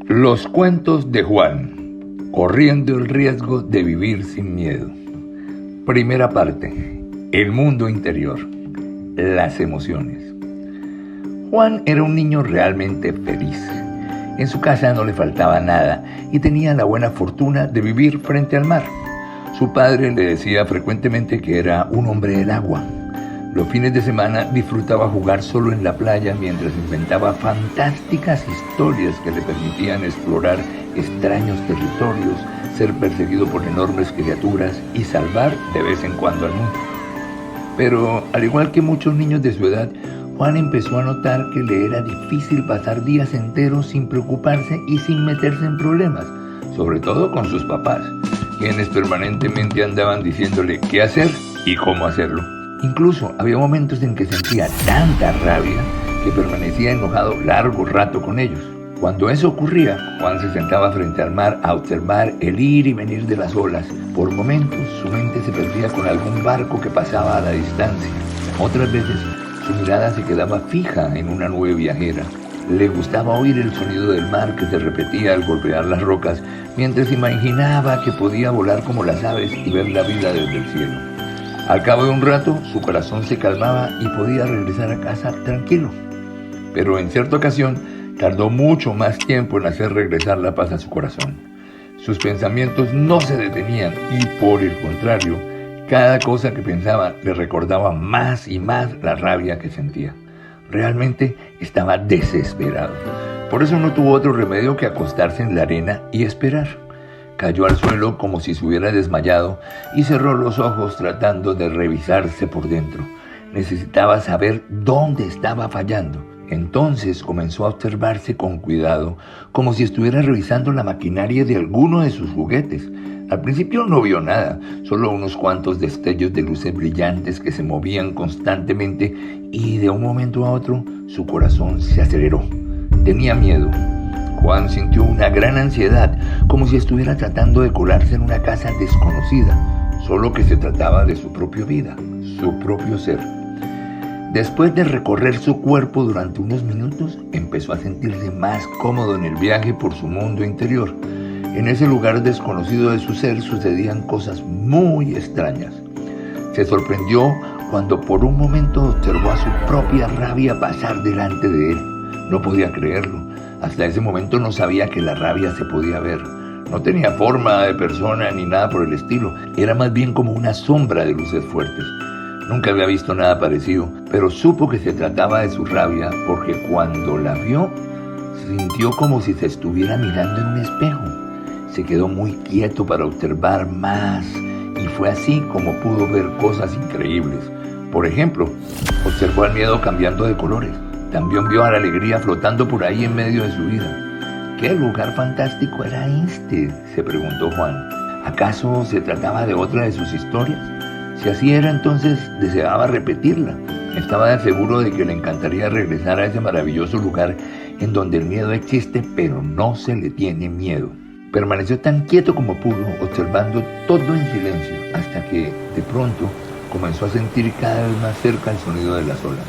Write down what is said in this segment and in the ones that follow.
Los cuentos de Juan, corriendo el riesgo de vivir sin miedo. Primera parte, el mundo interior, las emociones. Juan era un niño realmente feliz. En su casa no le faltaba nada y tenía la buena fortuna de vivir frente al mar. Su padre le decía frecuentemente que era un hombre del agua. Los fines de semana disfrutaba jugar solo en la playa mientras inventaba fantásticas historias que le permitían explorar extraños territorios, ser perseguido por enormes criaturas y salvar de vez en cuando al mundo. Pero, al igual que muchos niños de su edad, Juan empezó a notar que le era difícil pasar días enteros sin preocuparse y sin meterse en problemas, sobre todo con sus papás, quienes permanentemente andaban diciéndole qué hacer y cómo hacerlo. Incluso había momentos en que sentía tanta rabia que permanecía enojado largo rato con ellos. Cuando eso ocurría, Juan se sentaba frente al mar a observar el ir y venir de las olas. Por momentos su mente se perdía con algún barco que pasaba a la distancia. Otras veces su mirada se quedaba fija en una nube viajera. Le gustaba oír el sonido del mar que se repetía al golpear las rocas, mientras imaginaba que podía volar como las aves y ver la vida desde el cielo. Al cabo de un rato, su corazón se calmaba y podía regresar a casa tranquilo. Pero en cierta ocasión, tardó mucho más tiempo en hacer regresar la paz a su corazón. Sus pensamientos no se detenían y, por el contrario, cada cosa que pensaba le recordaba más y más la rabia que sentía. Realmente estaba desesperado. Por eso no tuvo otro remedio que acostarse en la arena y esperar. Cayó al suelo como si se hubiera desmayado y cerró los ojos tratando de revisarse por dentro. Necesitaba saber dónde estaba fallando. Entonces comenzó a observarse con cuidado, como si estuviera revisando la maquinaria de alguno de sus juguetes. Al principio no vio nada, solo unos cuantos destellos de luces brillantes que se movían constantemente y de un momento a otro su corazón se aceleró. Tenía miedo. Juan sintió una gran ansiedad, como si estuviera tratando de colarse en una casa desconocida, solo que se trataba de su propia vida, su propio ser. Después de recorrer su cuerpo durante unos minutos, empezó a sentirse más cómodo en el viaje por su mundo interior. En ese lugar desconocido de su ser sucedían cosas muy extrañas. Se sorprendió cuando por un momento observó a su propia rabia pasar delante de él. No podía creerlo. Hasta ese momento no sabía que la rabia se podía ver. No tenía forma de persona ni nada por el estilo. Era más bien como una sombra de luces fuertes. Nunca había visto nada parecido, pero supo que se trataba de su rabia porque cuando la vio, sintió como si se estuviera mirando en un espejo. Se quedó muy quieto para observar más y fue así como pudo ver cosas increíbles. Por ejemplo, observó al miedo cambiando de colores. También vio a la alegría flotando por ahí en medio de su vida. ¿Qué lugar fantástico era este?, se preguntó Juan. ¿Acaso se trataba de otra de sus historias? Si así era, entonces deseaba repetirla. Estaba seguro de que le encantaría regresar a ese maravilloso lugar en donde el miedo existe, pero no se le tiene miedo. Permaneció tan quieto como pudo, observando todo en silencio, hasta que, de pronto, comenzó a sentir cada vez más cerca el sonido de las olas.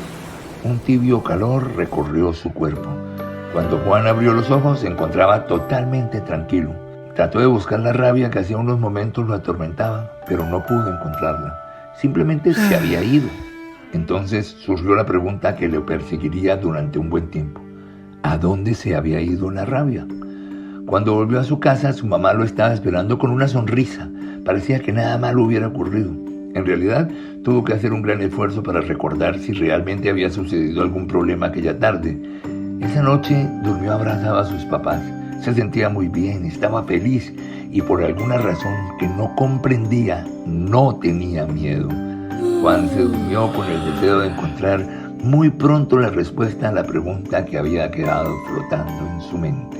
Un tibio calor recorrió su cuerpo. Cuando Juan abrió los ojos, se encontraba totalmente tranquilo. Trató de buscar la rabia que hacía unos momentos lo atormentaba, pero no pudo encontrarla. Simplemente se había ido. Entonces surgió la pregunta que le perseguiría durante un buen tiempo. ¿A dónde se había ido la rabia? Cuando volvió a su casa, su mamá lo estaba esperando con una sonrisa. Parecía que nada malo hubiera ocurrido. En realidad, tuvo que hacer un gran esfuerzo para recordar si realmente había sucedido algún problema aquella tarde. Esa noche durmió abrazado a sus papás. Se sentía muy bien, estaba feliz y por alguna razón que no comprendía, no tenía miedo. Juan se durmió con el deseo de encontrar muy pronto la respuesta a la pregunta que había quedado flotando en su mente.